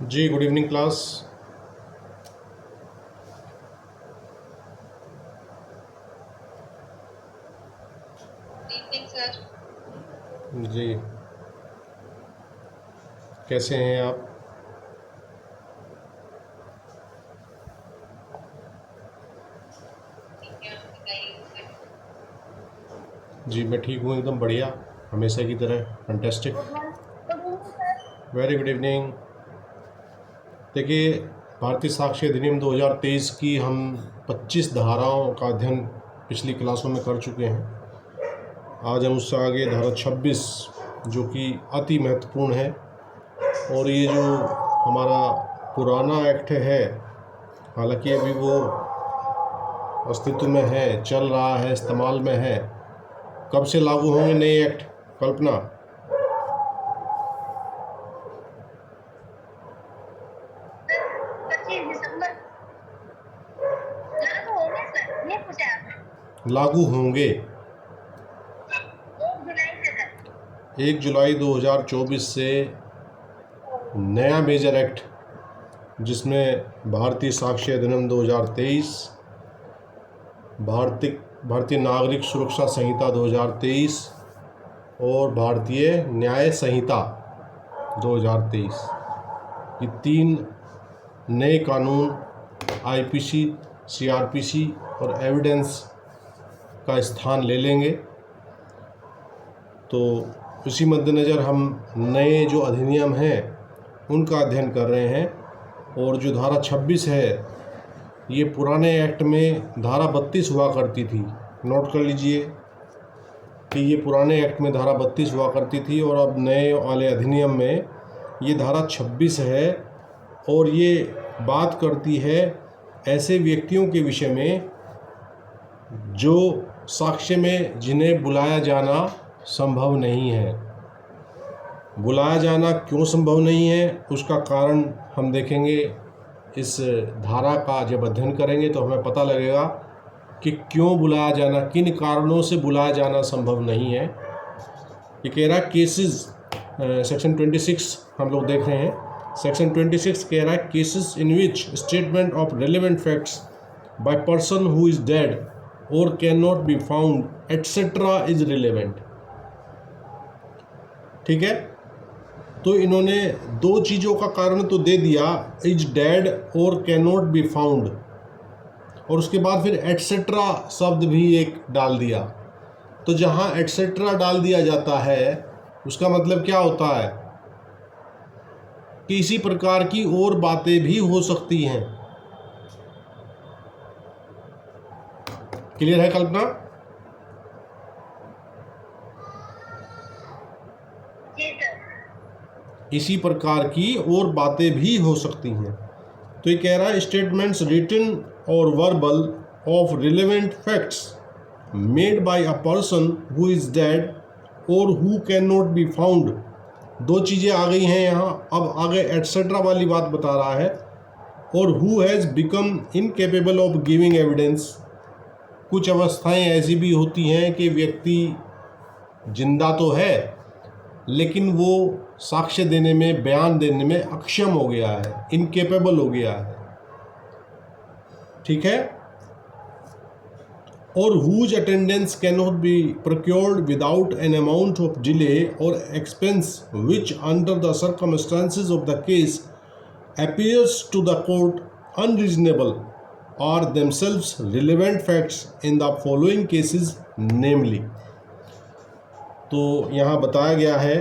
जी good evening class. Evening sir. जी कैसे हैं आप? ठीक है, आप बताइए सर। जी मैं ठीक हूँ, एकदम बढ़िया, हमेशा की तरह फैंटेस्टिक। Very good evening. देखिए, भारतीय साक्ष्य अधिनियम 2023 की हम 25 धाराओं का अध्ययन पिछली क्लासों में कर चुके हैं। आज हम उससे आगे धारा 26 जो कि अति महत्वपूर्ण है, और ये जो हमारा पुराना एक्ट है, हालांकि अभी वो अस्तित्व में है, चल रहा है, इस्तेमाल में है, कब से लागू होंगे नए एक्ट? कल्पना? 25 दिसंबर लागू होंगे सर, ये पूछा आपने। लागू होंगे 1 जुलाई से सर। 1 जुलाई 2024 से नया मेजर एक्ट, जिसमें भारतीय साक्ष्य अधिनियम 2023, भारतीय नागरिक सुरक्षा संहिता 2023 और भारतीय न्याय संहिता 2023, ये 3 नए कानून आईपीसी, सीआरपीसी और एविडेंस का स्थान ले लेंगे। तो इसी मद्देनज़र हम नए जो अधिनियम हैं उनका अध्ययन कर रहे हैं। और जो धारा 26 है, ये पुराने एक्ट में धारा 32 हुआ करती थी। नोट कर लीजिए कि ये पुराने एक्ट में धारा 32 हुआ करती थी, और अब नए वाले अधिनियम में ये धारा 26 है। और ये बात करती है ऐसे व्यक्तियों के विषय में जो साक्ष्य में जिन्हें बुलाया जाना संभव नहीं है। बुलाया जाना क्यों संभव नहीं है, उसका कारण हम देखेंगे। इस धारा का जब अध्ययन करेंगे तो हमें पता लगेगा कि क्यों बुलाया जाना, किन कारणों से बुलाया जाना संभव नहीं है। ये कह रहा है केसेस, सेक्शन 26 हम लोग देख रहे हैं। सेक्शन 26 कह रहा है cases in which statement of relevant facts by person who is dead or cannot be found etcetera is relevant. ठीक है, तो इन्होंने 2 चीज़ों का कारण तो दे दिया, is dead or cannot be found, और उसके बाद फिर एटसेट्रा शब्द भी एक डाल दिया। तो जहाँ एटसेट्रा डाल दिया जाता है उसका मतलब क्या होता है कि इसी प्रकार की और बातें भी हो सकती हैं। क्लियर है कल्पना? जी सर। इसी प्रकार की और बातें भी हो सकती हैं। तो ये कह रहा है statements written or verbal of relevant facts made by a person who is dead or who cannot be found. 2 चीज़ें आ गई हैं यहाँ। अब आगे एटसेट्रा वाली बात बता रहा है। और who has become incapable of giving evidence. कुछ अवस्थाएं ऐसी भी होती हैं कि व्यक्ति जिंदा तो है लेकिन वो साक्ष्य देने में, बयान देने में अक्षम हो गया है, इनकेपेबल हो गया है। ठीक है। और whose attendance cannot be procured without an amount of delay or expense which under the circumstances of the case appears to the court unreasonable are themselves relevant facts in the following cases namely। तो यहाँ बताया गया है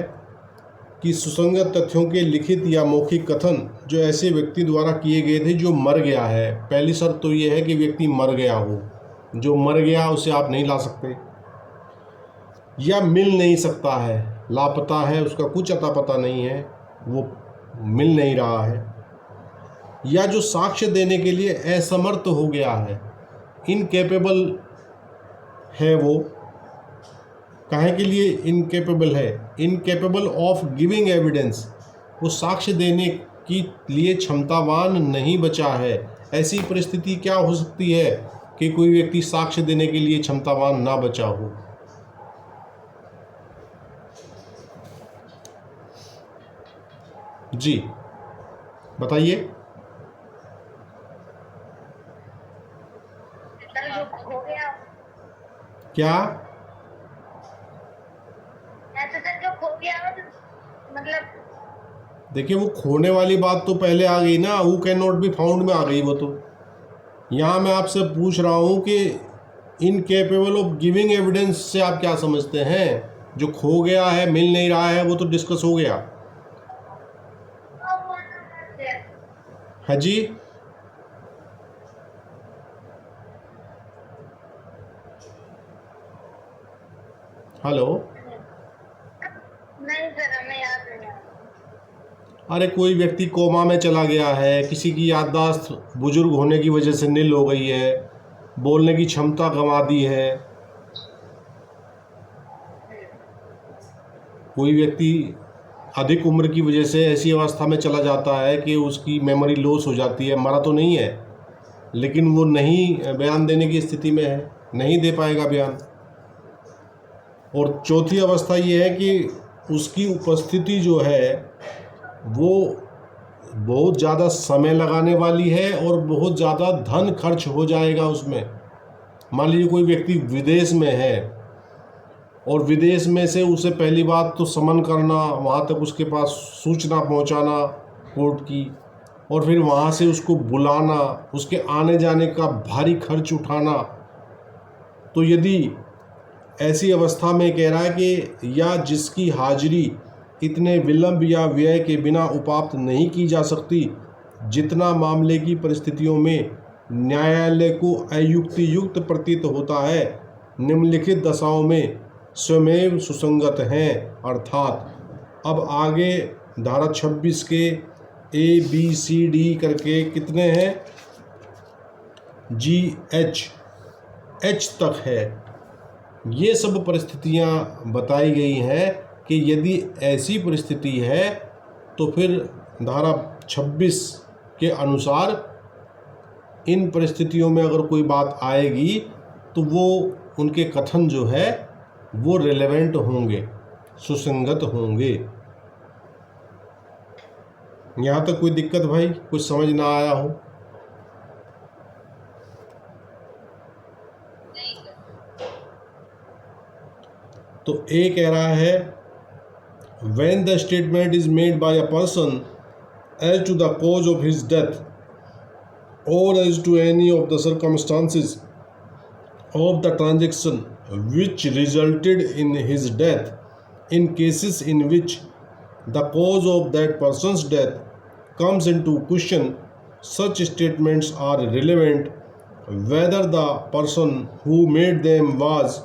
कि सुसंगत तथ्यों के लिखित या मौखिक कथन जो ऐसे व्यक्ति द्वारा किए गए थे जो मर गया है। पहली शर्त तो ये है कि व्यक्ति मर गया हो। जो मर गया उसे आप नहीं ला सकते, या मिल नहीं सकता है, लापता है, उसका कुछ अता पता नहीं है, वो मिल नहीं रहा है, या जो साक्ष्य देने के लिए असमर्थ हो गया है, इनकेपेबल है। वो काहे के लिए इनकेपेबल है? इनकेपेबल ऑफ गिविंग एविडेंस, वो साक्ष्य देने के लिए क्षमतावान नहीं बचा है। ऐसी परिस्थिति क्या हो सकती है कि कोई व्यक्ति साक्ष्य देने के लिए क्षमतावान ना बचा हो? जी, बताइए। सर जो खो गया, क्या? ऐसे सर जो खो गया हो, मतलब देखिए, वो खोने वाली बात तो पहले आ गई ना, who cannot be found में आ गई वो तो। यहाँ मैं आपसे पूछ रहा हूँ कि इनकेपेबल ऑफ गिविंग एविडेंस से आप क्या समझते हैं? जो खो गया है, मिल नहीं रहा है, वो तो डिस्कस हो गया। हाँ जी। हेलो। नहीं सर, हमें याद नहीं है। अरे कोई व्यक्ति कोमा में चला गया है, किसी की याददाश्त बुजुर्ग होने की वजह से नील हो गई है, बोलने की क्षमता गंवा दी है, कोई व्यक्ति अधिक उम्र की वजह से ऐसी अवस्था में चला जाता है कि उसकी मेमोरी लॉस हो जाती है। मरा तो नहीं है, लेकिन वो नहीं बयान देने की स्थिति में है, नहीं दे पाएगा बयान। और चौथी अवस्था ये है कि उसकी उपस्थिति जो है वो बहुत ज़्यादा समय लगाने वाली है और बहुत ज़्यादा धन खर्च हो जाएगा उसमें। मान लीजिए कोई व्यक्ति विदेश में है और विदेश में से उसे पहली बात तो समन करना, वहाँ तक उसके पास सूचना पहुँचाना कोर्ट की, और फिर वहाँ से उसको बुलाना, उसके आने जाने का भारी खर्च उठाना। तो यदि ऐसी अवस्था में कह रहा है कि या जिसकी हाजिरी इतने विलंब या व्यय के बिना उपात्त नहीं की जा सकती, जितना मामले की परिस्थितियों में न्यायालय को अयुक्तियुक्त प्रतीत होता है, निम्नलिखित दशाओं में स्वयं सुसंगत हैं। अर्थात अब आगे धारा 26 के ABCD करके कितने हैं, GH तक है। ये सब परिस्थितियां बताई गई हैं कि यदि ऐसी परिस्थिति है तो फिर धारा 26 के अनुसार इन परिस्थितियों में अगर कोई बात आएगी तो वो उनके कथन जो है वो रिलेवेंट होंगे, सुसंगत होंगे। यहाँ तक कोई दिक्कत भाई, कुछ समझ ना आया हो? तो ए कह रहा है when the statement is made by a person as to the cause of his death or as to any of the circumstances of the transaction which resulted in his death, in cases in which the cause of that person's death comes into question, such statements are relevant whether the person who made them was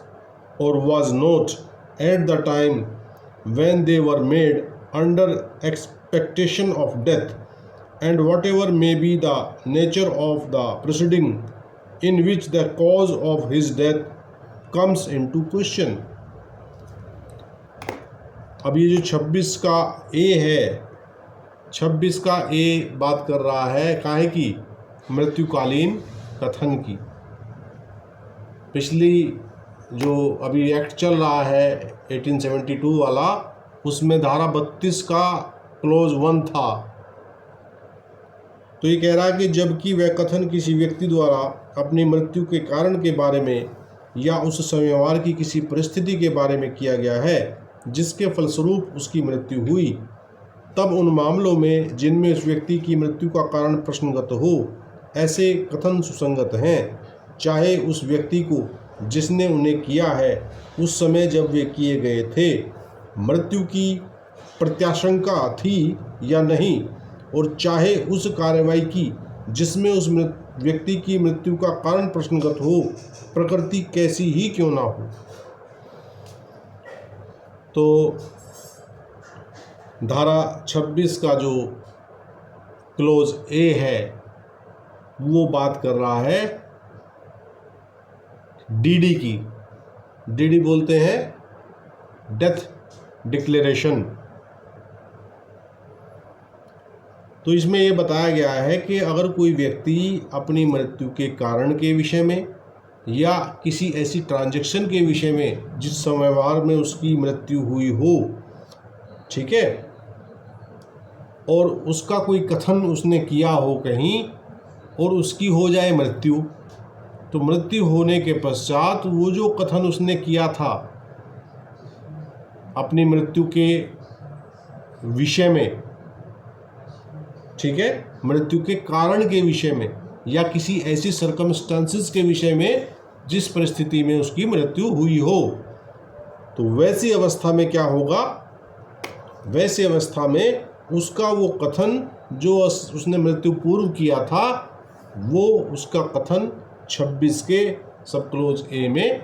or was not at the time when they were made under expectation of death, and whatever may be the nature of the proceeding in which the cause of his death comes into question। अब ये जो 26 का ए है, 26 का ए बात कर रहा है काहे की, मृत्युकालीन कथन की। पिछली जो अभी एक्ट चल रहा है 1872 वाला, उसमें धारा 32 का क्लोज 1 था। तो ये कह रहा है कि जबकि वह कथन किसी व्यक्ति द्वारा अपनी मृत्यु के कारण के बारे में या उस व्यवहार की किसी परिस्थिति के बारे में किया गया है जिसके फलस्वरूप उसकी मृत्यु हुई, तब उन मामलों में जिनमें उस व्यक्ति की मृत्यु का कारण प्रश्नगत हो, ऐसे कथन सुसंगत हैं, चाहे उस व्यक्ति को जिसने उन्हें किया है उस समय जब वे किए गए थे मृत्यु की प्रत्याशंका थी या नहीं, और चाहे उस कार्रवाई की जिसमें उस व्यक्ति की मृत्यु का कारण प्रश्नगत हो, प्रकृति कैसी ही क्यों ना हो। तो धारा 26 का जो क्लोज ए है वो बात कर रहा है डीडी की। डीडी बोलते हैं डेथ डिक्लेरेशन। तो इसमें ये बताया गया है कि अगर कोई व्यक्ति अपनी मृत्यु के कारण के विषय में या किसी ऐसी ट्रांजैक्शन के विषय में जिस व्यवहार में उसकी मृत्यु हुई हो, ठीक है, और उसका कोई कथन उसने किया हो कहीं और उसकी हो जाए मृत्यु, तो मृत्यु होने के पश्चात वो जो कथन उसने किया था अपनी मृत्यु के विषय में, ठीक है, मृत्यु के कारण के विषय में या किसी ऐसी सर्कमस्टांसिस के विषय में जिस परिस्थिति में उसकी मृत्यु हुई हो, तो वैसी अवस्था में क्या होगा, वैसी अवस्था में उसका वो कथन जो उसने मृत्यु पूर्व किया था, वो उसका कथन 26 के सब क्लोज ए में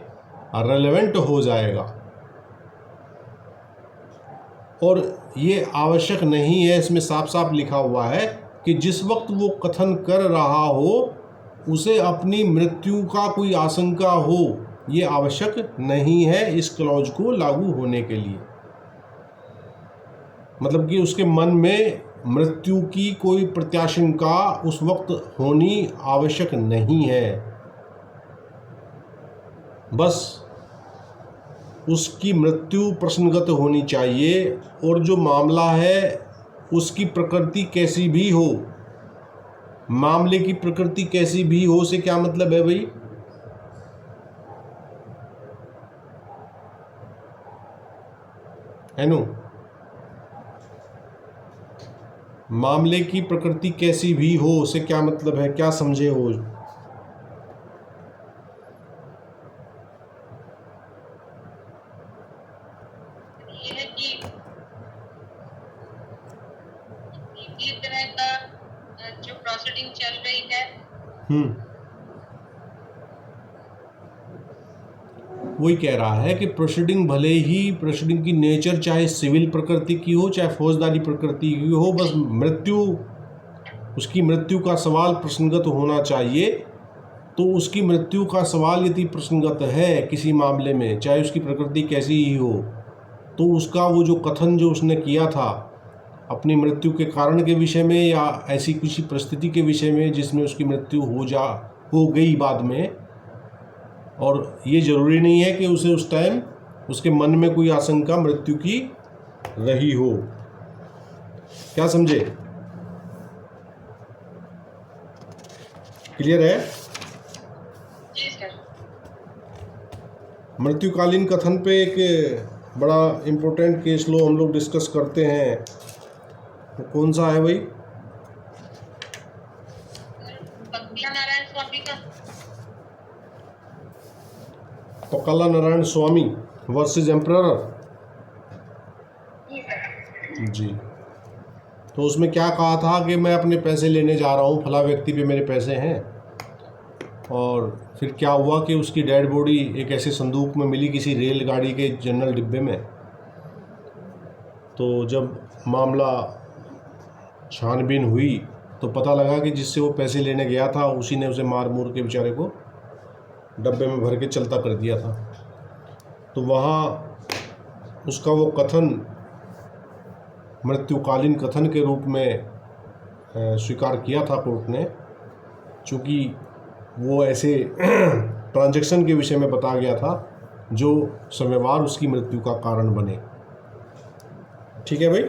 रेलेवेंट हो जाएगा। और ये आवश्यक नहीं है, इसमें साफ साफ लिखा हुआ है कि जिस वक्त वो कथन कर रहा हो उसे अपनी मृत्यु का कोई आशंका हो, ये आवश्यक नहीं है इस क्लॉज को लागू होने के लिए। मतलब कि उसके मन में मृत्यु की कोई प्रत्याशंका उस वक्त होनी आवश्यक नहीं है, बस उसकी मृत्यु प्रश्नगत होनी चाहिए। और जो मामला है उसकी प्रकृति कैसी भी हो, मामले की प्रकृति कैसी भी हो से क्या मतलब है भाई, है नो, मामले की प्रकृति कैसी भी हो से क्या मतलब है, क्या समझे हो? ये है कि इस तरह का जो प्रोसीडिंग चल रही है, वही कह रहा है कि प्रोसीडिंग भले ही प्रोसीडिंग की नेचर चाहे सिविल प्रकृति की हो चाहे फौजदारी प्रकृति की हो, बस मृत्यु, उसकी मृत्यु का सवाल प्रसंगत होना चाहिए। तो उसकी मृत्यु का सवाल यदि प्रसंगत है किसी मामले में, चाहे उसकी प्रकृति कैसी ही हो, तो उसका वो जो कथन जो उसने किया था अपनी मृत्यु के कारण के विषय में या ऐसी किसी परिस्थिति के विषय में जिसमें उसकी मृत्यु हो गई बाद में, और ये ज़रूरी नहीं है कि उसे उस टाइम उसके मन में कोई आशंका मृत्यु की रही हो। क्या समझे? क्लियर है? जी सर। मृत्युकालीन कथन पे एक बड़ा इम्पोर्टेंट केस लो हम लोग डिस्कस करते हैं, तो कौन सा है भाई? पक्का नारायण स्वामी का। पकला नारायण स्वामी वर्सेस एम्परर। जी सर। जी, तो उसमें क्या कहा था कि मैं अपने पैसे लेने जा रहा हूँ, फला व्यक्ति पे मेरे पैसे हैं, और फिर क्या हुआ कि उसकी डेड बॉडी एक ऐसे संदूक में मिली किसी रेलगाड़ी के जनरल डिब्बे में। तो जब मामला छानबीन हुई तो पता लगा कि जिससे वो पैसे लेने गया था उसी ने उसे मार मूर के बेचारे को डब्बे में भर के चलता कर दिया था। तो वहाँ उसका वो कथन मृत्युकालीन कथन के रूप में स्वीकार किया था कोर्ट ने, चूँकि वो ऐसे ट्रांजैक्शन के विषय में बता गया था जो समयवार उसकी मृत्यु का कारण बने। ठीक है भाई,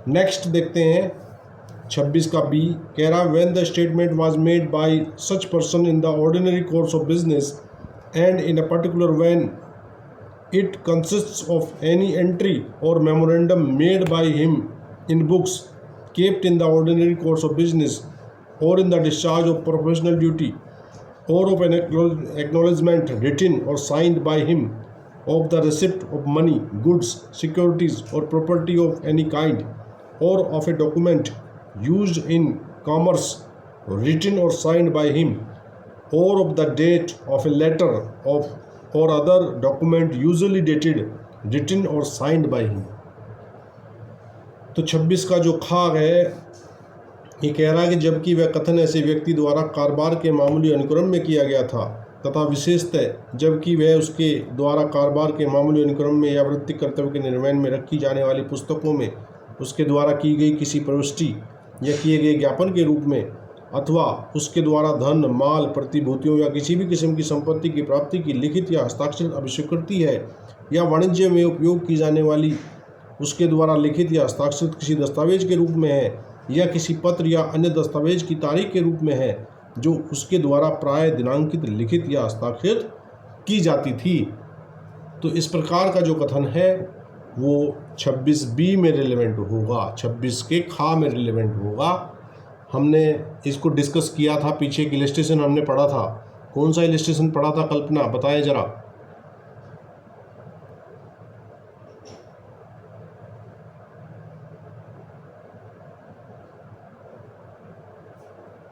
नेक्स्ट देखते हैं 26 का बी। कह रहा when the statement was made bye such person in the ordinary course of business and in a particular when it consists of any entry or memorandum made by him in books kept in the ordinary course of business or in the discharge of professional duty or of an acknowledgement written or signed by him of the receipt of money, goods, securities or property of any kind or of a document used in commerce written or signed by him or of the date of a letter of or other document usually dated, written or signed by him। तो 26 का जो खाग है ये कह रहा है कि जबकि वह कथन ऐसे व्यक्ति द्वारा कारोबार के मामूली अनुक्रम में किया गया था तथा विशेषतः जबकि वह उसके द्वारा कारोबार के मामूली अनुक्रम में या वृत्तिक कर्तव्य के निर्वहन में रखी जाने वाली पुस्तकों में उसके द्वारा की गई किसी प्रविष्टि या किए गए ज्ञापन के रूप में अथवा उसके द्वारा धन, माल, प्रतिभूतियों या किसी भी किस्म की संपत्ति की प्राप्ति की लिखित या हस्ताक्षरित अभिस्वीकृति है या वाणिज्य में उपयोग की जाने वाली उसके द्वारा लिखित या हस्ताक्षरित किसी दस्तावेज के रूप में है या किसी पत्र या अन्य दस्तावेज की तारीख के रूप में है जो उसके द्वारा प्राय दिनांकित, लिखित या हस्ताक्षरित की जाती थी। तो इस प्रकार का जो कथन है वो 26B में रिलेवेंट होगा, 26 के खा में रिलेवेंट होगा। हमने इसको डिस्कस किया था, पीछे एक इलस्ट्रेशन हमने पढ़ा था। कौन सा इलस्ट्रेशन पढ़ा था कल्पना, बताएं जरा।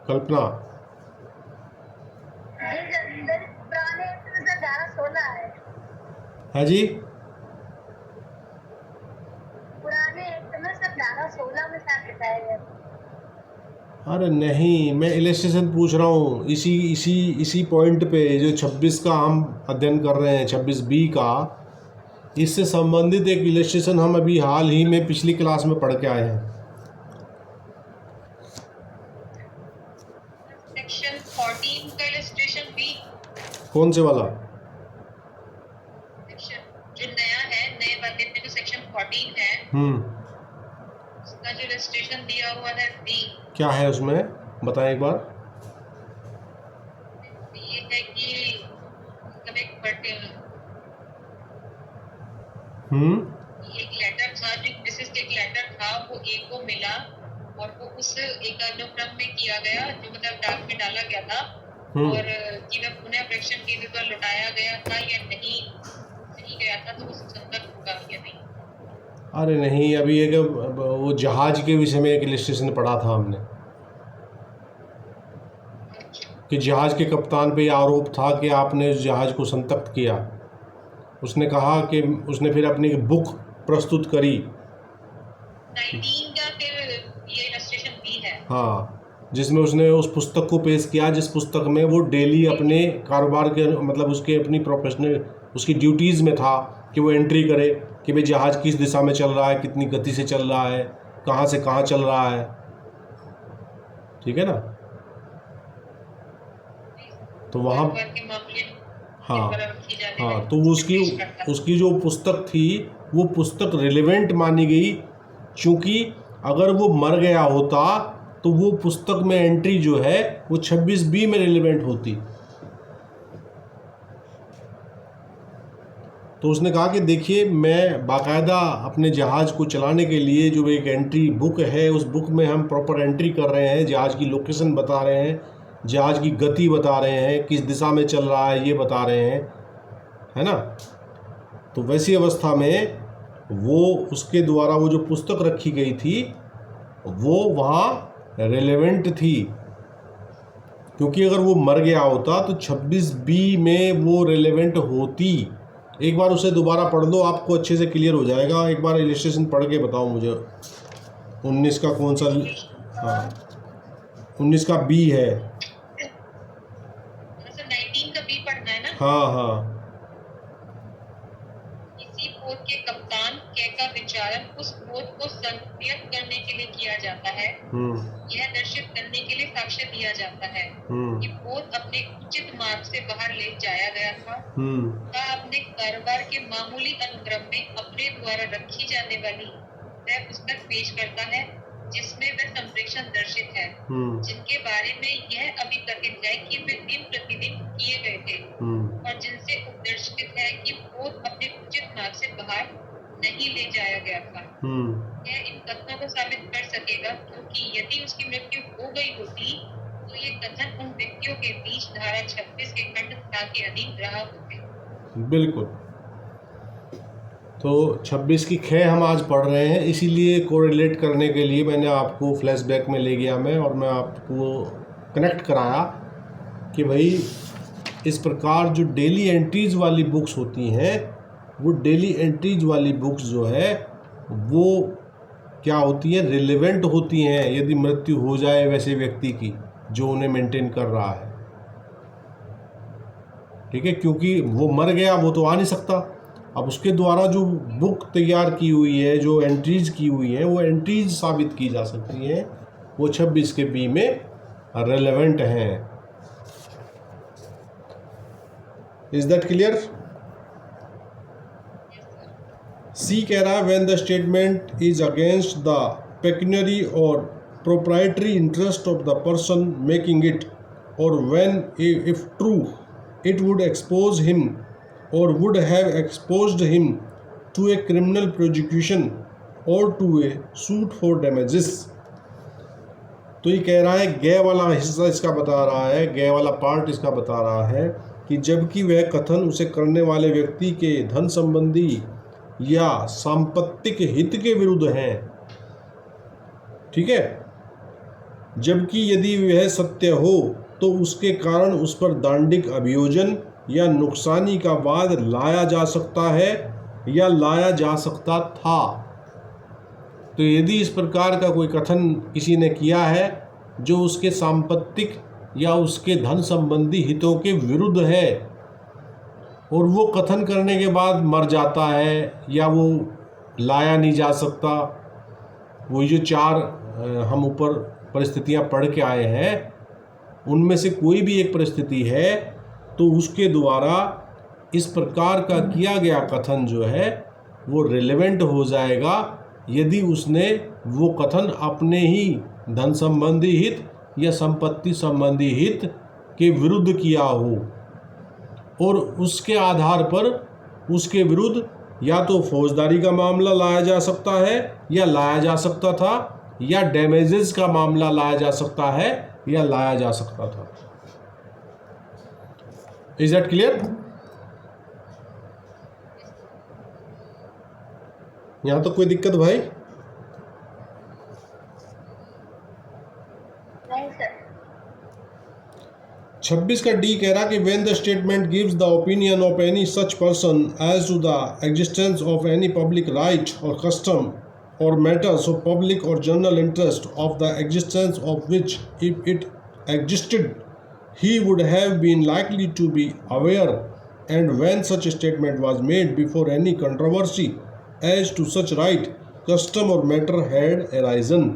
कल्पना, पुराने 1116 है जी, पुराने में सब 1116 में शायद बताया गया। अरे नहीं, मैं इलस्ट्रेशन पूछ रहा हूँ इसी पॉइंट पे जो 26 का हम अध्ययन कर रहे हैं, 26B का, इससे संबंधित एक इलस्ट्रेशन हम अभी हाल ही में पिछली क्लास में पढ़ के आए हैं। सेक्शन 14 का इलस्ट्रेशन बी। कौन से वाला? सेक्शन जो नया है, नए वाले में जो सेक्शन 14 है, उसका जो इलस्ट्रेशन दिया हुआ है बी। क्या है उसमें, बताएं एक बार। ये है कि मतलब एक पर्टिकुलर एक लेटर था, जो विशिष्ट एक लेटर था, वो ए को मिला और वो उस एक अनुक्रम में किया गया, जो मतलब डाक में डाला गया था, और कि वह पुनः प्रेषण के द्वारा लौटाया गया था या नहीं गया था, तो वो सुसंगत होगा या नहीं। अरे नहीं, अभी एक वो जहाज के विषय में एक इलस्ट्रेशन पढ़ा था हमने कि जहाज के कप्तान पे आरोप था कि आपने उस जहाज को संतप्त किया। उसने कहा कि उसने फिर अपनी बुक प्रस्तुत करी। 19 का फिर ये इलस्ट्रेशन बी है। हाँ, जिसमें उसने उस पुस्तक को पेश किया जिस पुस्तक में वो डेली अपने कारोबार के मतलब उसके अपनी प्रोफेशनल उसकी ड्यूटीज़ में था कि वो एंट्री करे कि भाई जहाज़ किस दिशा में चल रहा है, कितनी गति से चल रहा है, कहाँ से कहाँ चल रहा है, ठीक है ना। तो वहाँ हाँ तो उसकी जो पुस्तक थी वो पुस्तक रिलेवेंट मानी गई, क्योंकि अगर वो मर गया होता तो वो पुस्तक में एंट्री जो है वो 26B में रिलेवेंट होती। तो उसने कहा कि देखिए, मैं बाकायदा अपने जहाज़ को चलाने के लिए जो एक एंट्री बुक है, उस बुक में हम प्रॉपर एंट्री कर रहे हैं, जहाज़ की लोकेशन बता रहे हैं, जहाज़ की गति बता रहे हैं, किस दिशा में चल रहा है ये बता रहे हैं, है ना। तो वैसी अवस्था में वो उसके द्वारा वो जो पुस्तक रखी गई थी वो वहाँ रेलेवेंट थी, क्योंकि अगर वो मर गया होता तो 26B में वो रेलेवेंट होती। एक बार उसे दोबारा पढ़ दो, आपको अच्छे से क्लियर हो जाएगा। एक बार इलस्ट्रेशन पढ़ के बताओ मुझे, 19 का कौन सा? हाँ, 19 का B है। 19 का बी पढ़ना है ना। हाँ, किसी पोत के कप्तान के का विचारण उस पोत को संक्रियत करने के लिए किया जाता है। यह दर्शित करने के लिए साक्ष्य दिया जाता है कि पोत अपने उचित मार्ग से बाहर ले जाया गया था। वह अपने कारोबार के मामूली अनुक्रम में अपने द्वारा रखी जाने वाली वह पुस्तक पेश करता है जिसमें वह संप्रेषण दर्शित है, जिनके बारे में यह अभी कथित है कि वे दिन प्रतिदिन किए गए थे और जिनसे उपदर्शित है कि पोत अपने उचित मार्ग से बाहर नहीं ले जाया गया था। यह इन कथनों को साबित कर सकेगा, क्योंकि यदि उसकी मृत्यु हो गई होती तो ये कथन उन व्यक्तियों के बीच धारा 26 के खंड 7 के अधीन रहा होते। बिल्कुल। तो 26 की ख हम आज पढ़ रहे हैं, इसीलिए कोरिलेट करने के लिए मैंने आपको फ्लैशबैक में ले गया मैं, और मैं आपको कनेक्ट कराया कि भाई इस प्रकार जो डेली एंट्रीज़ वाली बुक्स होती हैं, वो डेली एंट्रीज़ वाली बुक्स जो है वो क्या होती हैं, रिलेवेंट होती हैं यदि मृत्यु हो जाए वैसे व्यक्ति की जो उन्हें मेंटेन कर रहा है, ठीक है। क्योंकि वो मर गया, वो तो आ नहीं सकता। अब उसके द्वारा जो बुक तैयार की हुई है, जो एंट्रीज़ की हुई हैं, वो एंट्रीज़ साबित की जा सकती हैं, वो 26 के बी में रेलेवेंट हैं। Is that clear? सी कह रहा है when the statement is against the pecuniary or proprietary interest of the person making it, or when if true it would expose him or would have exposed him to a criminal prosecution or to a suit for damages। तो ये कह रहा है, गे वाला हिस्सा इसका बता रहा है, गे वाला पार्ट इसका बता रहा है कि जबकि वह कथन उसे करने वाले व्यक्ति के धन संबंधी या सांपत्तिक हित के विरुद्ध हैं, ठीक है, जबकि यदि वह सत्य हो तो उसके कारण उस पर दांडिक अभियोजन या नुकसानी का वाद लाया जा सकता है या लाया जा सकता था। तो यदि इस प्रकार का कोई कथन किसी ने किया है जो उसके सांपत्तिक या उसके धन संबंधी हितों के विरुद्ध है और वो कथन करने के बाद मर जाता है या वो लाया नहीं जा सकता, वो जो 4 हम ऊपर परिस्थितियां पढ़ के आए हैं उनमें से कोई भी एक परिस्थिति है, तो उसके द्वारा इस प्रकार का किया गया कथन जो है वो रिलेवेंट हो जाएगा यदि उसने वो कथन अपने ही धन संबंधी हित या संपत्ति संबंधी हित के विरुद्ध किया हो और उसके आधार पर उसके विरुद्ध या तो फौजदारी का मामला लाया जा सकता है या लाया जा सकता था, या डैमेजेस का मामला लाया जा सकता है या लाया जा सकता था। Is that clear? यहां तो कोई दिक्कत भाई? नहीं सर। 26 का डी कह रहा कि when the statement gives the opinion of any such person as to the existence of any public right और custom or matters of public or general interest of the existence of which if it existed he would have been likely to be aware, and when such a statement was made before any controversy as to such right, custom or matter had arisen।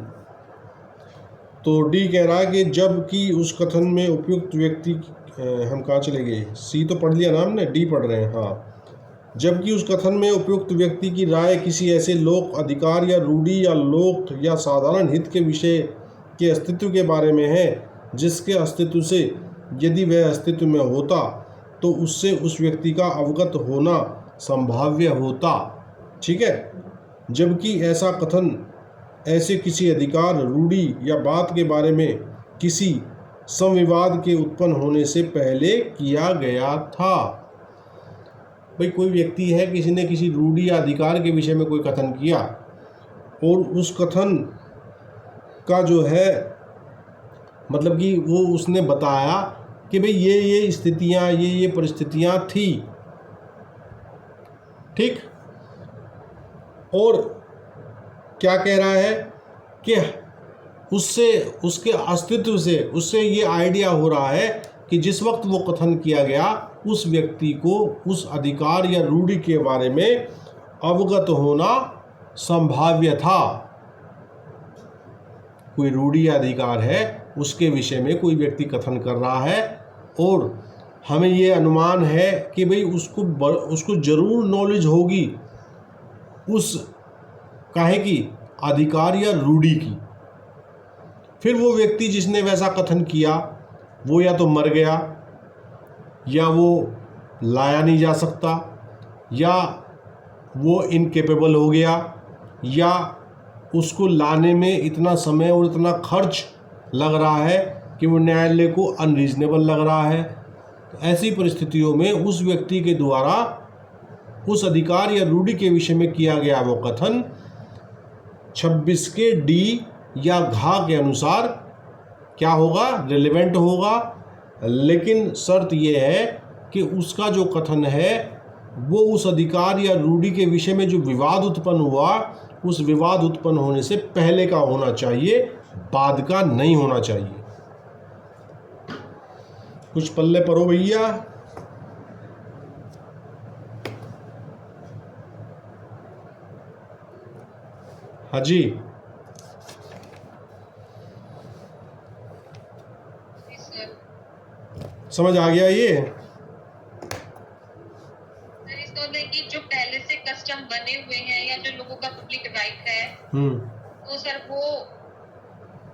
तो D कह रहा है कि जब कि उस कथन में उपयुक्त व्यक्ति हम कहाँ चले गए, सी तो पढ़ लिया ना हमने, डी पढ़ रहे हैं। हाँ, जबकि उस कथन में उपयुक्त व्यक्ति की राय किसी ऐसे लोक अधिकार या रूढ़ी या लोक या साधारण हित के विषय के अस्तित्व के बारे में है जिसके अस्तित्व से यदि वह अस्तित्व में होता तो उससे उस व्यक्ति का अवगत होना संभाव्य होता, ठीक है, जबकि ऐसा कथन ऐसे किसी अधिकार, रूढ़ी या बात के बारे में किसी संविवाद के उत्पन्न होने से पहले किया गया था। भाई कोई व्यक्ति है, किसी ने किसी रूढ़ी या अधिकार के विषय में कोई कथन किया और उस कथन का जो है मतलब कि वो उसने बताया कि भाई ये स्थितियां, ये परिस्थितियां थी, ठीक, और क्या कह रहा है कि उससे, उसके अस्तित्व से, उससे ये आइडिया हो रहा है कि जिस वक्त वो कथन किया गया उस व्यक्ति को उस अधिकार या रूढ़ी के बारे में अवगत होना संभाव्य था। कोई रूढ़ी या अधिकार है, उसके विषय में कोई व्यक्ति कथन कर रहा है और हमें ये अनुमान है कि भाई उसको जरूर नॉलेज होगी उस काहे की अधिकार या रूढ़ी की। फिर वो व्यक्ति जिसने वैसा कथन किया वो या तो मर गया, या वो लाया नहीं जा सकता, या वो इनकेपेबल हो गया, या उसको लाने में इतना समय और इतना खर्च लग रहा है कि वो न्यायालय को अनरीजनेबल लग रहा है। तो ऐसी परिस्थितियों में उस व्यक्ति के द्वारा उस अधिकार या रूढ़ी के विषय में किया गया वो कथन 26 के डी या घा के अनुसार क्या होगा, रिलेवेंट होगा। लेकिन शर्त यह है कि उसका जो कथन है वो उस अधिकार या रूढ़ी के विषय में जो विवाद उत्पन्न हुआ उस विवाद उत्पन्न होने से पहले का होना चाहिए, बाद का नहीं होना चाहिए। कुछ पल्ले परो भैया। हाँ जी, समझ आ गया ये? जो पहले से सिस्टम बने हुए हैं या जो लोगों का पब्लिक राइट है, तो सर वो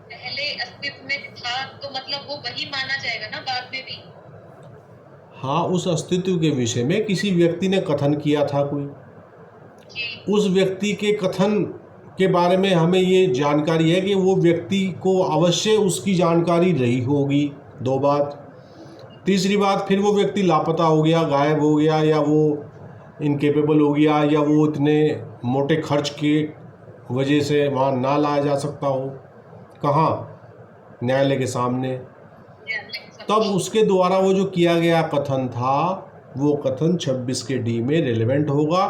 पहले अस्तित्व में था, तो मतलब वो वही माना जाएगा ना बाद में भी। हाँ, उस अस्तित्व के विषय में किसी व्यक्ति ने कथन किया था कोई, जी उस व्यक्ति के कथन के बारे में हमें ये जानकारी है कि वो व्यक्ति को अवश्य उसकी जानकारी रही होगी। 2 बात। तीसरी बात, फिर वो व्यक्ति लापता हो गया, गायब हो गया, या वो इनकेपेबल हो गया, या वो इतने मोटे खर्च के वजह से वहाँ ना लाया जा सकता हो। कहाँ? न्यायालय के सामने। तब उसके द्वारा वो जो किया गया कथन था, वो कथन 26 के डी में रिलेवेंट होगा।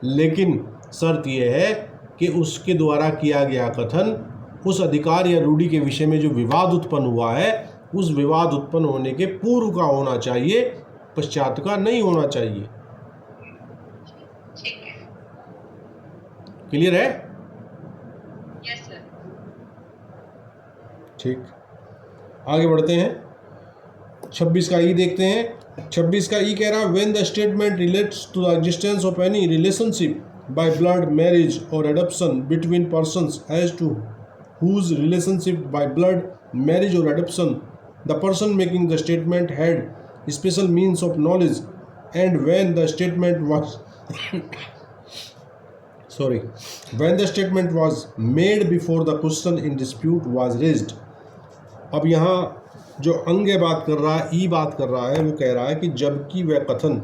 लेकिन शर्त यह है कि उसके द्वारा किया गया कथन उस अधिकार या रूढ़ि के विषय में जो विवाद उत्पन्न हुआ है, उस विवाद उत्पन्न होने के पूर्व का होना चाहिए, पश्चात का नहीं होना चाहिए। ठीक है। क्लियर है? Yes sir. ठीक, आगे बढ़ते हैं। 26 का ई देखते हैं। 26 का ई कह रहा है, when the statement relates to the existence of any relationship by blood, marriage or adoption between persons as to whose relationship by blood, marriage or adoption the person making the statement had special means of knowledge, and when the statement was when the statement was made before the question in dispute was raised। अब यहाँ जो अंग बात कर रहा है, ई बात कर रहा है, वो कह रहा है कि जबकि वह कथन,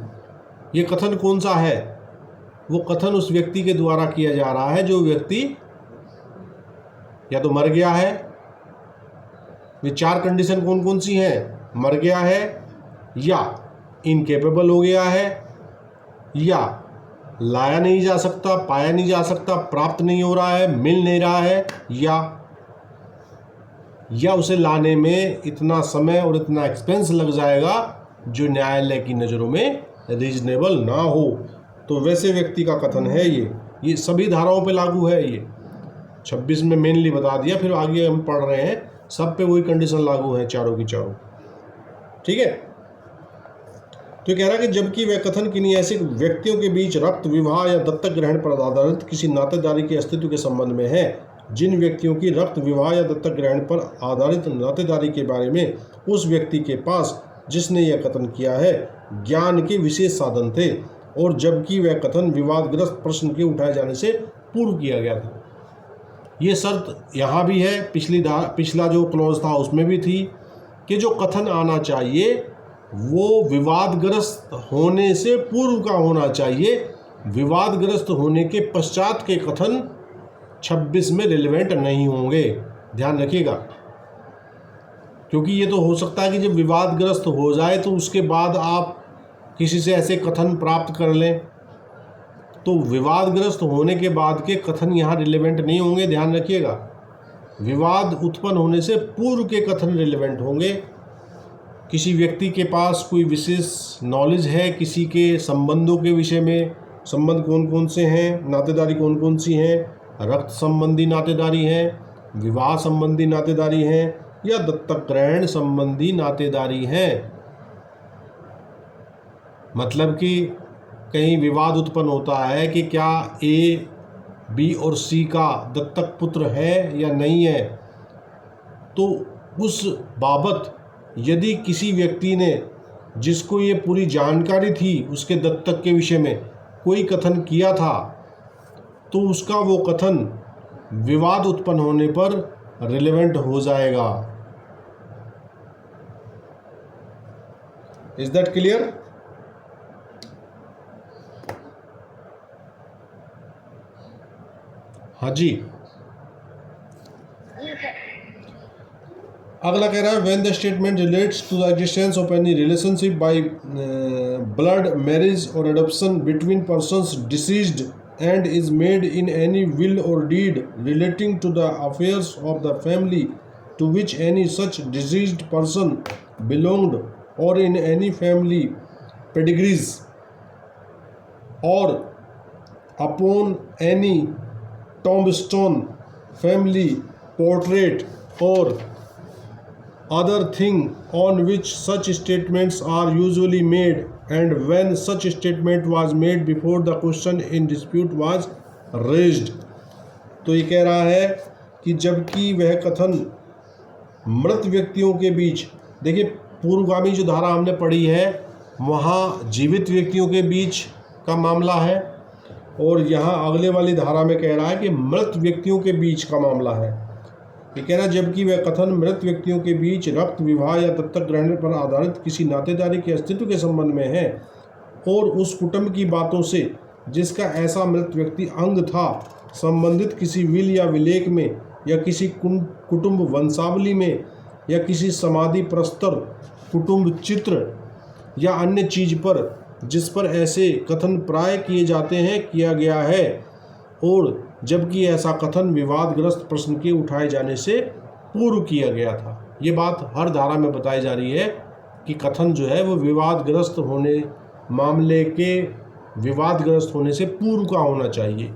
ये कथन कौन सा है? वो कथन उस व्यक्ति के द्वारा किया जा रहा है जो व्यक्ति या तो मर गया है। ये 4 कंडीशन कौन कौन सी हैं? मर गया है, या इनकेपेबल हो गया है, या लाया नहीं जा सकता, पाया नहीं जा सकता, प्राप्त नहीं हो रहा है, मिल नहीं रहा है, या उसे लाने में इतना समय और इतना एक्सपेंस लग जाएगा जो न्यायालय की नज़रों में रीजनेबल ना हो। तो वैसे व्यक्ति का कथन है ये सभी धाराओं पे लागू है। ये 26 में मेनली बता दिया, फिर आगे हम पढ़ रहे हैं, सब पे वही कंडीशन लागू है, चारों की चारों। ठीक है। तो कह रहा है कि जबकि वह कथन किन्हीं ऐसे व्यक्तियों के बीच रक्त, विवाह या दत्तक ग्रहण पर आधारित किसी नातेदारी के अस्तित्व के संबंध में है, जिन व्यक्तियों की रक्त, विवाह या दत्तक ग्रहण पर आधारित नातेदारी के बारे में उस व्यक्ति के पास जिसने यह कथन किया है ज्ञान के विशेष साधन थे, और जबकि वह कथन विवादग्रस्त प्रश्न के उठाए जाने से पूर्व किया गया था। ये शर्त यहाँ भी है, पिछला जो क्लॉज था उसमें भी थी कि जो कथन आना चाहिए वो विवादग्रस्त होने से पूर्व का होना चाहिए। विवादग्रस्त होने के पश्चात के कथन 26 में रिलेवेंट नहीं होंगे, ध्यान रखिएगा। क्योंकि ये तो हो सकता है कि जब विवादग्रस्त हो जाए तो उसके बाद आप किसी से ऐसे कथन प्राप्त कर लें, तो विवादग्रस्त होने के बाद के कथन यहाँ रिलेवेंट नहीं होंगे, ध्यान रखिएगा। विवाद उत्पन्न होने से पूर्व के कथन रिलेवेंट होंगे। किसी व्यक्ति के पास कोई विशेष नॉलेज है किसी के संबंधों के विषय में, संबंध कौन कौन से हैं, नातेदारी कौन कौन सी हैं, रक्त संबंधी नातेदारी है, विवाह संबंधी नातेदारी है, या दत्तक ग्रहण संबंधी नातेदारी है। मतलब कि कहीं विवाद उत्पन्न होता है कि क्या ए, बी और सी का दत्तक पुत्र है या नहीं है, तो उस बाबत यदि किसी व्यक्ति ने, जिसको ये पूरी जानकारी थी उसके दत्तक के विषय में, कोई कथन किया था, तो उसका वो कथन विवाद उत्पन्न होने पर रिलेवेंट हो जाएगा। Is that clear? हाँ जी। अगला कह रहा है, when the statement relates to the existence of any relationship by blood, marriage or adoption between persons deceased and is made in any will or deed relating to the affairs of the family to which any such deceased person belonged, or in any family pedigrees, or upon any tombstone, family portrait, or other thing on which such statements are usually made and when such statement was made before the question in dispute was raised। तो ये कह रहा है कि जबकि वह कथन मृत व्यक्तियों के बीच, देखिए पूर्वगामी जो धारा हमने पढ़ी है वहाँ जीवित व्यक्तियों के बीच का मामला है, और यहाँ अगले वाली धारा में कह रहा है कि मृत व्यक्तियों के बीच का मामला है। ये कह रहा है जबकि वह कथन मृत व्यक्तियों के बीच रक्त विवाह या दत्तक ग्रहण पर आधारित किसी नातेदारी के अस्तित्व के संबंध में है और उस कुटुंब की बातों से जिसका ऐसा मृत व्यक्ति अंग था संबंधित किसी विल या विलेख में या किसी कुटुंब वंशावली में या किसी समाधि प्रस्तर कुटुंब चित्र या अन्य चीज पर जिस पर ऐसे कथन प्राय किए जाते हैं किया गया है, और जबकि ऐसा कथन विवादग्रस्त प्रश्न के उठाए जाने से पूर्व किया गया था। ये बात हर धारा में बताई जा रही है कि कथन जो है वो विवादग्रस्त होने, मामले के विवादग्रस्त होने से पूर्व का होना चाहिए।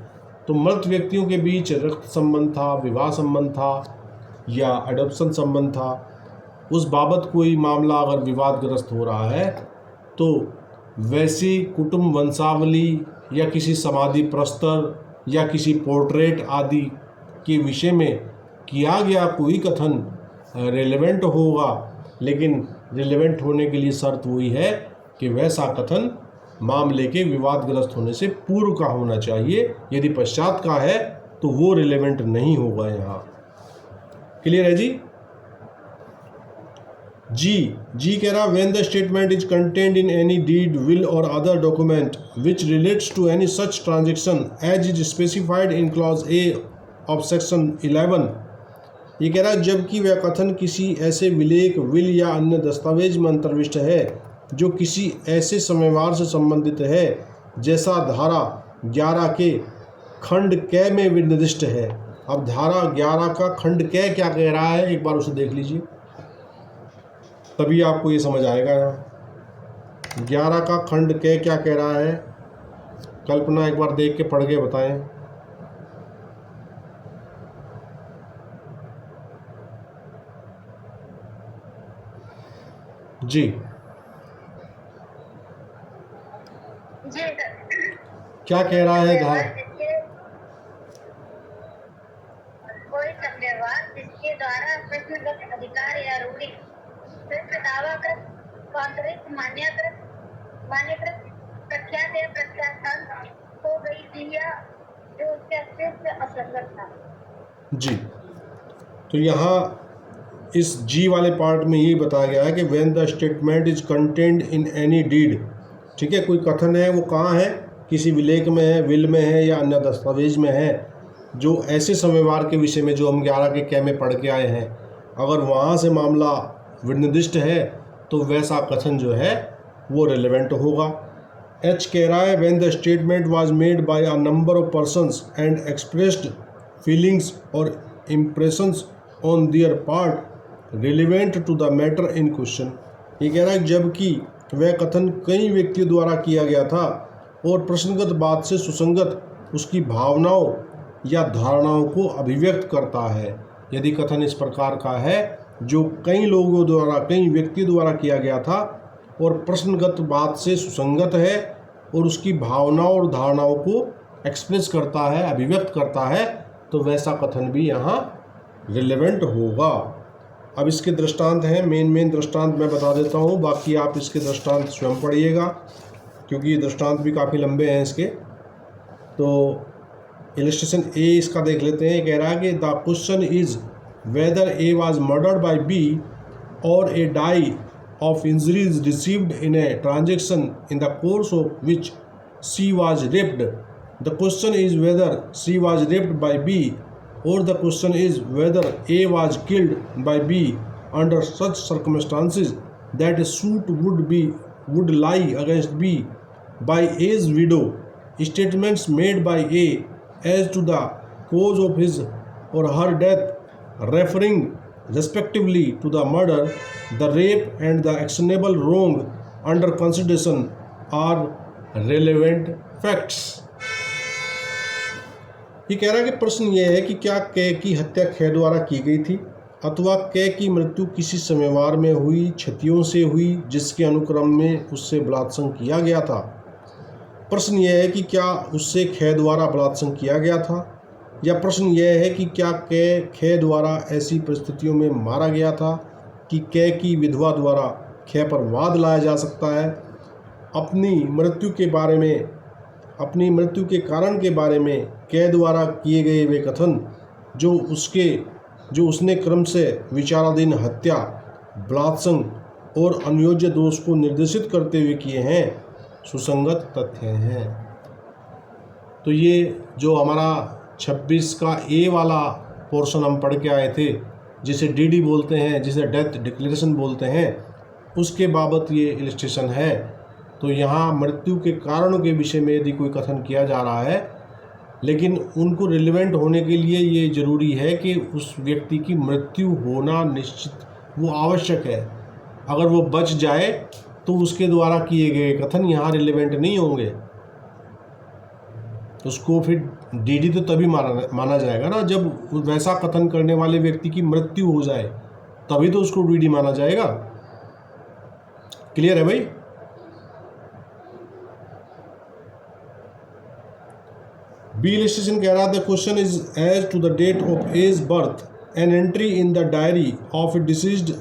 तो मृत व्यक्तियों के बीच रक्त संबंध था, विवाह संबंध था या एडॉप्शन संबंध था, उस बाबत कोई मामला अगर विवादग्रस्त हो रहा है तो वैसी कुटुंब वंशावली या किसी समाधि प्रस्तर या किसी पोर्ट्रेट आदि के विषय में किया गया कोई कथन रिलेवेंट होगा, लेकिन रिलेवेंट होने के लिए शर्त वही है कि वैसा कथन मामले के विवादग्रस्त होने से पूर्व का होना चाहिए। यदि पश्चात का है तो वो रिलेवेंट नहीं होगा। यहाँ क्लियर है जी? जी कह रहा when the statement is contained in any deed will or other document which relates to any such transaction as is specified in clause A of section 11। ये कह रहा है जबकि वह कथन किसी ऐसे विलेख, विल या अन्य दस्तावेज में अंतर्विष्ट है जो किसी ऐसे समयवार से संबंधित है जैसा धारा 11 के खंड क में निर्दिष्ट है। अब धारा 11 का खंड क क्या कह रहा है एक बार उसे देख लीजिए, तभी आपको ये समझ आएगा। यहाँ 11 का खंड क क्या कह रहा है, कल्पना एक बार देख के पढ़ के बताएं। जी क्या कह रहा है धारा? कोई व्यवहार जिसके द्वारा प्रश्नगत अधिकार या रूढ़ि दावाकृत, स्वांतरित, मान्यकृत, प्रख्यात या प्रत्यास्थान हो गई थी या जो उसके अस्तित्व से असंगत था। जी तो यहाँ इस जी वाले पार्ट में यही बताया गया है कि when the statement is contained in any deed, ठीक है, कोई कथन है वो कहाँ है, किसी विलेख में है, विल में है या अन्य दस्तावेज में है जो ऐसे समयवार के विषय में जो हम 11 के क में पढ़ के आए हैं, अगर वहाँ से मामला विनिर्दिष्ट है तो वैसा कथन जो है वो रिलेवेंट होगा। एच कह रहा है when the statement was made by a number of persons and expressed feelings or impressions on their part relevant to the matter in question. ये कह रहा है जबकि वह कथन कई व्यक्तियों द्वारा किया गया था और प्रश्नगत बात से सुसंगत उसकी भावनाओं या धारणाओं को अभिव्यक्त करता है। यदि कथन इस प्रकार का है जो कई लोगों द्वारा, कई व्यक्तियों द्वारा किया गया था और प्रश्नगत बात से सुसंगत है और उसकी भावनाओं और धारणाओं को एक्सप्रेस करता है, अभिव्यक्त करता है, तो वैसा कथन भी यहाँ रिलेवेंट होगा। अब इसके दृष्टांत हैं, मेन दृष्टांत मैं बता देता हूँ, बाकी आप इसके दृष्टांत स्वयं पढ़िएगा क्योंकि ये दृष्टांत भी काफ़ी लंबे हैं इसके। तो इलस्ट्रेशन ए इसका देख लेते हैं। कह रहा है कि the question is whether A was murdered by B or A die of injuries received in a transaction in the course of which C was raped. The question is whether C was raped by B or the question is whether A was killed by B under such circumstances that a suit would lie against B by A's widow. Statements made by A as to the cause of his or her death, referring respectively to the murder, the rape and the actionable wrong under consideration are relevant facts. ये कह रहा है कि प्रश्न ये है कि क्या कै की हत्या खे द्वारा की गई थी अथवा कै की मृत्यु किसी समयवार में हुई क्षतियों से हुई जिसके अनुक्रम में उससे बलात्संग किया गया था। प्रश्न यह है कि क्या उससे कै द्वारा बलात्संग किया गया था, या प्रश्न यह है कि क्या कै द्वारा ऐसी परिस्थितियों में मारा गया था कि कै की विधवा द्वारा कै पर वाद लाया जा सकता है। अपनी मृत्यु के कारण के बारे में कै द्वारा किए गए वे कथन जो उसने क्रम से विचाराधीन हत्या, बलात्संग और अनियोज्य दोष को निर्देशित करते हुए किए हैं, सुसंगत तथ्य हैं। तो ये जो हमारा 26 का ए वाला पोर्शन हम पढ़ के आए थे, जिसे डीडी बोलते हैं, जिसे डेथ डिक्लेरेशन बोलते हैं, उसके बाबत ये इलस्ट्रेशन है। तो यहाँ मृत्यु के कारणों के विषय में यदि कोई कथन किया जा रहा है, लेकिन उनको रिलेवेंट होने के लिए ये ज़रूरी है कि उस व्यक्ति की मृत्यु होना निश्चित वो आवश्यक है। अगर वो बच जाए तो उसके द्वारा किए गए कथन यहाँ रिलेवेंट नहीं होंगे। उसको फिर डीडी तो तभी माना जाएगा ना जब वैसा कथन करने वाले व्यक्ति की मृत्यु हो जाए, तभी तो उसको डीडी माना जाएगा। क्लियर है भाई? बी इलस्ट्रेशन कह रहा था, question is as to the date of A's birth an entry in the diary of a deceased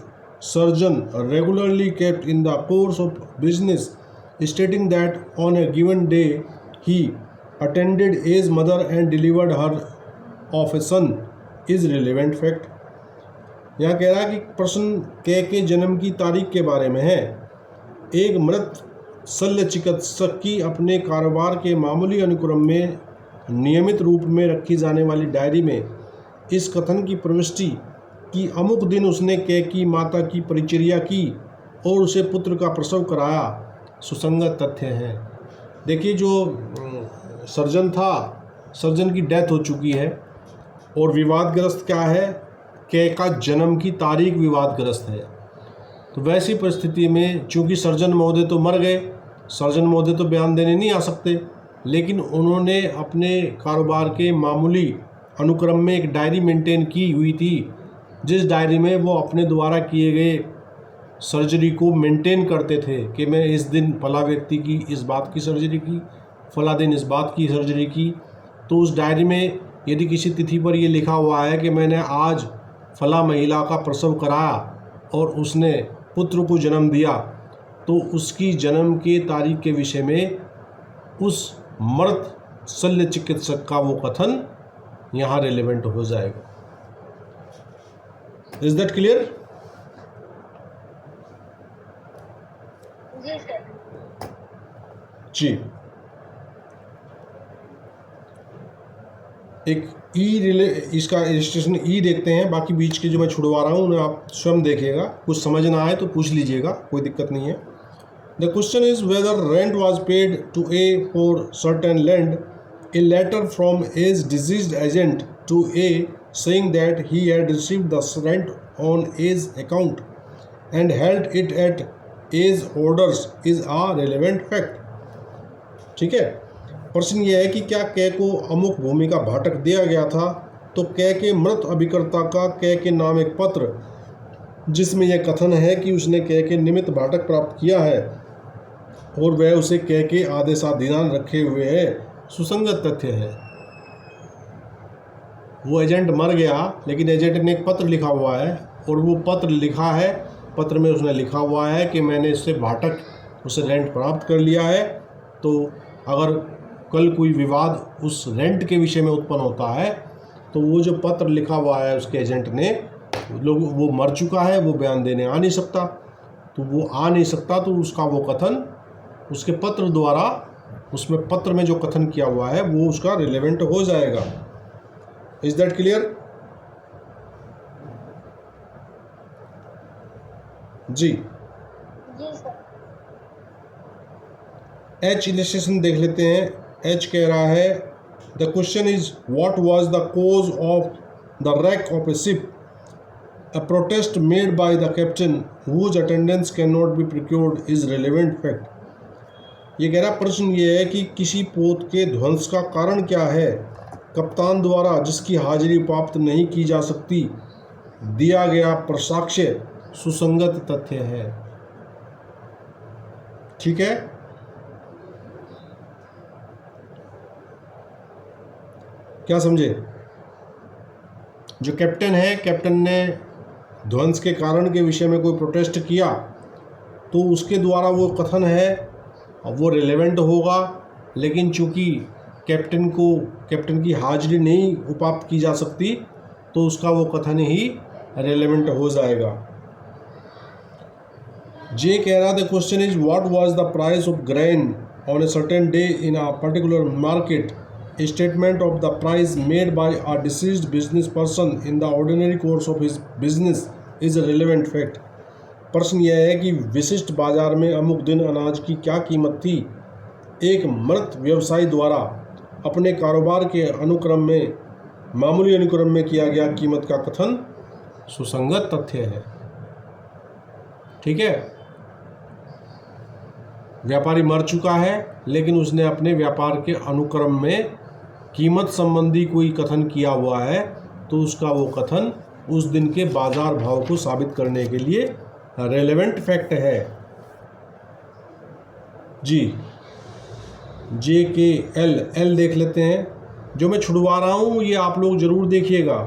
surgeon regularly kept in the course of business stating that on a given day he attended A's mother and delivered her of a son is relevant fact. यहाँ कह रहा है कि प्रश्न कै के जन्म की तारीख के बारे में है। एक मृत शल्य चिकित्सक की अपने कारोबार के मामूली अनुक्रम में नियमित रूप में रखी जाने वाली डायरी में इस कथन की प्रविष्टि कि अमुक दिन उसने कै की माता की परिचर्या की और उसे पुत्र का प्रसव कराया, सुसंगत तथ्य है। देखिए, जो सर्जन था, सर्जन की डेथ हो चुकी है और विवादग्रस्त क्या है, कै का जन्म की तारीख विवादग्रस्त है। तो वैसी परिस्थिति में चूंकि सर्जन महोदय तो मर गए, सर्जन महोदय तो बयान देने नहीं आ सकते, लेकिन उन्होंने अपने कारोबार के मामूली अनुक्रम में एक डायरी मेंटेन की हुई थी, जिस डायरी में वो अपने द्वारा किए गए सर्जरी को मेंटेन करते थे कि मैं इस दिन फला व्यक्ति की इस बात की सर्जरी की, फला दिन इस बात की सर्जरी की। तो उस डायरी में यदि किसी तिथि पर ये लिखा हुआ है कि मैंने आज फला महिला का प्रसव कराया और उसने पुत्र को जन्म दिया, तो उसकी जन्म के तारीख के विषय में उस मृत शल्य चिकित्सक का वो कथन यहाँ रिलेवेंट हो जाएगा। Is that clear? जी सर। जी, एक इसका रजिस्ट्रेशन ई देखते हैं, बाकी बीच के जो मैं छुड़वा रहा हूँ उन्हें आप स्वयं देखिएगा, कुछ समझ ना आए तो पूछ लीजिएगा, कोई दिक्कत नहीं है। The question is whether rent was paid to A for certain land. A letter from A's deceased agent to A saying that he had received the rent on A's account and held it at A's orders is a relevant fact. ठीक है, प्रश्न यह है कि क्या कै को अमुक भूमि का भाटक दिया गया था, तो कै के मृत अभिकर्ता का कै के नाम एक पत्र जिसमें यह कथन है कि उसने कै के निमित्त भाटक प्राप्त किया है और वह उसे कै के आदेशाधीन रखे हुए है, सुसंगत तथ्य है। वो एजेंट मर गया, लेकिन एजेंट ने एक पत्र लिखा हुआ है और वो पत्र लिखा है, पत्र में उसने लिखा हुआ है कि मैंने इससे भाटक, उसे रेंट प्राप्त कर लिया है। तो अगर कल कोई विवाद उस रेंट के विषय में उत्पन्न होता है तो वो जो पत्र लिखा हुआ है उसके एजेंट ने, वो मर चुका है, वो बयान देने आ नहीं सकता, तो वो आ नहीं सकता, तो उसका वो कथन उसके पत्र द्वारा, उसमें पत्र में जो कथन किया हुआ है वो उसका रिलेवेंट हो जाएगा। Is that clear? जी सर। एच इलस्ट्रेशन देख लेते हैं। एच कह रहा है, the question is what was the cause of the wreck of a ship? A protest made by the captain whose attendance cannot be procured is relevant fact. ये कह रहा प्रश्न ये है कि किसी पोत के ध्वंस का कारण क्या है? कप्तान द्वारा जिसकी हाजिरी प्राप्त नहीं की जा सकती दिया गया प्रसाक्ष्य सुसंगत तथ्य है। ठीक है, क्या समझे? जो कैप्टन है, कैप्टन ने ध्वंस के कारण के विषय में कोई प्रोटेस्ट किया तो उसके द्वारा वो कथन है वो रिलेवेंट होगा, लेकिन चूंकि कैप्टन की हाजिरी नहीं उपाप्त की जा सकती तो उसका वो कथन ही रिलेवेंट हो जाएगा। जे कह रहा the question is what was the price of grain on a certain day in a particular market. A statement of the price made by a deceased business person in the ordinary course of his business is a relevant fact। प्रश्न यह है कि विशिष्ट बाजार में अमुक दिन अनाज की क्या कीमत थी। एक मृत व्यवसायी द्वारा अपने कारोबार के अनुक्रम में मामूली अनुक्रम में किया गया कीमत का कथन सुसंगत तथ्य है। ठीक है, व्यापारी मर चुका है लेकिन उसने अपने व्यापार के अनुक्रम में कीमत संबंधी कोई कथन किया हुआ है तो उसका वो कथन उस दिन के बाजार भाव को साबित करने के लिए रेलेवेंट फैक्ट है। जी, जे के एल देख लेते हैं। जो मैं छुड़वा रहा हूँ ये आप लोग जरूर देखिएगा।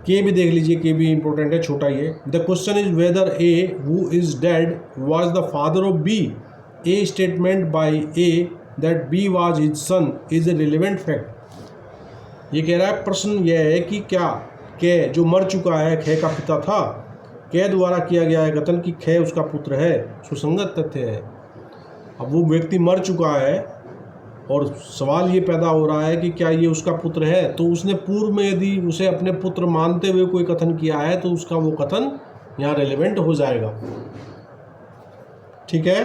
के भी देख लीजिए, के भी इंपॉर्टेंट है, छोटा ही है। The question is whether A who is dead was the father of B. A statement by A that B was his son is a relevant fact. ये कह रहा है, प्रश्न यह है कि क्या कै जो मर चुका है खे का पिता था, कै द्वारा किया गया है कथन कि खे उसका पुत्र है, सुसंगत तथ्य है। अब वो व्यक्ति मर चुका है और सवाल ये पैदा हो रहा है कि क्या ये उसका पुत्र है, तो उसने पूर्व में यदि उसे अपने पुत्र मानते हुए कोई कथन किया है तो उसका वो कथन यहाँ रेलेवेंट हो जाएगा। ठीक है,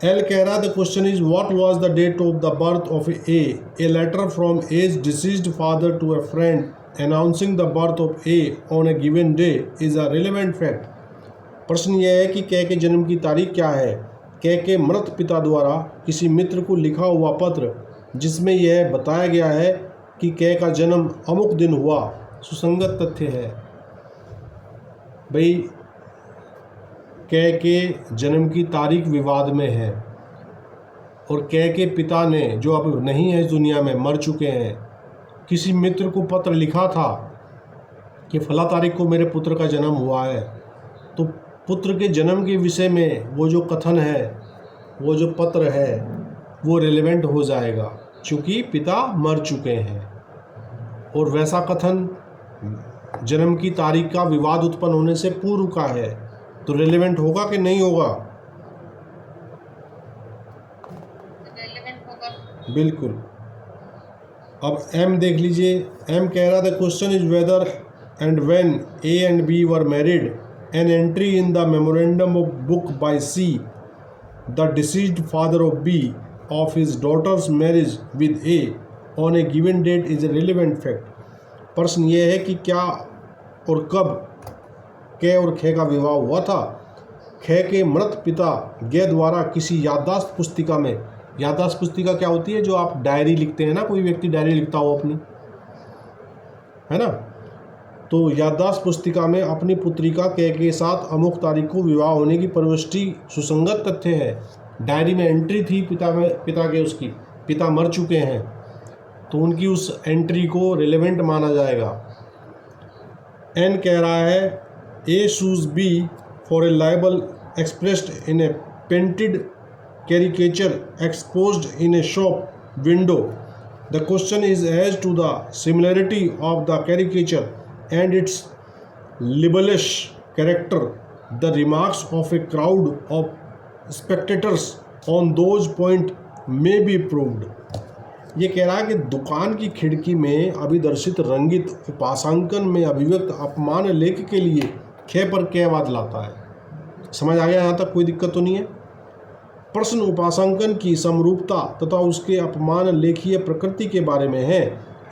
एल कह रहा the question is what was the date of the birth of A letter from A's deceased father to a friend announcing the birth of A on a given day is a relevant fact. प्रश्न यह है कि कै के जन्म की तारीख क्या है। कै के मृत पिता द्वारा किसी मित्र को लिखा हुआ पत्र जिसमें यह बताया गया है कि कै का जन्म अमुक दिन हुआ, सुसंगत तथ्य है। भाई, कै के जन्म की तारीख विवाद में है और कै के पिता ने, जो अब नहीं है इस दुनिया में, मर चुके हैं, किसी मित्र को पत्र लिखा था कि फला तारीख को मेरे पुत्र का जन्म हुआ है। तो पुत्र के जन्म के विषय में वो जो कथन है, वो जो पत्र है, वो रिलेवेंट हो जाएगा क्योंकि पिता मर चुके हैं। और वैसा कथन जन्म की तारीख का विवाद उत्पन्न होने से पूर्व का है तो रिलेवेंट होगा कि नहीं होगा? रेलेवेंट होगा। बिल्कुल। अब एम देख लीजिए। एम कह रहा the question is whether and when A and B were married an entry in the memorandum of book by C the deceased father of B of his daughter's marriage with A on a given date is a relevant fact. प्रश्न ये है कि क्या और कब कै और खे का विवाह हुआ था। खे के मृत पिता गे द्वारा किसी याददाश्त पुस्तिका में, याददाश्त पुस्तिका क्या होती है, जो आप डायरी लिखते हैं ना, कोई व्यक्ति डायरी लिखता हो अपनी, है ना, तो याददाश्त पुस्तिका में अपनी पुत्रिका कै के साथ अमुक तारीख को विवाह होने की प्रविष्टि सुसंगत तथ्य है। डायरी में एंट्री थी पिता के, उसकी पिता मर चुके हैं तो उनकी उस एंट्री को रिलेवेंट माना जाएगा। एन कह रहा है A sues B for a libel expressed in a painted caricature exposed in a shop window. The question is as to the similarity of the caricature and its libelous character. The remarks of a crowd of spectators on those points may be proved. ये कह रहा है कि दुकान की खिड़की में अभिदर्शित रंगित उपासांकन में अभिव्यक्त अपमान लेख के लिए खे पर कै वाद लाता है। समझ आ गया यहाँ तक? कोई दिक्कत तो नहीं है। प्रश्न उपासांकन की समरूपता तथा उसके अपमान लेखीय प्रकृति के बारे में है।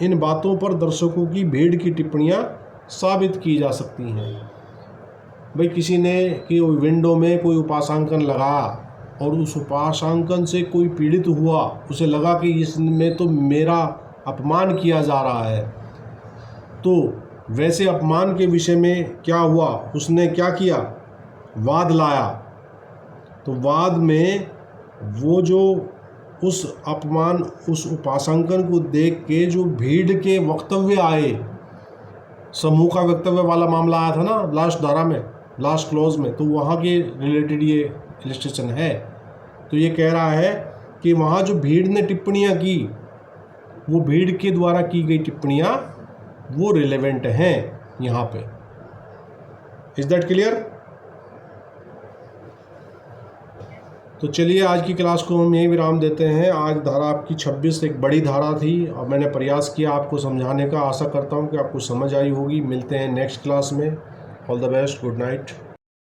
इन बातों पर दर्शकों की भीड़ की टिप्पणियाँ साबित की जा सकती हैं। भाई, किसी ने कि विंडो में कोई उपासांकन लगाया और उस उपासांकन से कोई पीड़ित हुआ, उसे लगा कि इसमें तो मेरा अपमान किया जा रहा है, तो वैसे अपमान के विषय में क्या हुआ, उसने क्या किया, वाद लाया। तो वाद में वो जो उस अपमान, उस उपासंकन को देख के जो भीड़ के वक्तव्य आए, समूह का वक्तव्य वाला मामला आया था ना लास्ट धारा में, लास्ट क्लॉज में, तो वहाँ के रिलेटेड ये इलस्ट्रेशन है। तो ये कह रहा है कि वहाँ जो भीड़ ने टिप्पणियाँ की, वो भीड़ के द्वारा की गई टिप्पणियाँ वो रिलेवेंट हैं यहाँ पे। Is that clear? तो चलिए आज की क्लास को हम यहीं विराम देते हैं। आज धारा आपकी 26 एक बड़ी धारा थी और मैंने प्रयास किया आपको समझाने का। आशा करता हूँ कि आपको समझ आई होगी। मिलते हैं नेक्स्ट क्लास में। All the best, good night.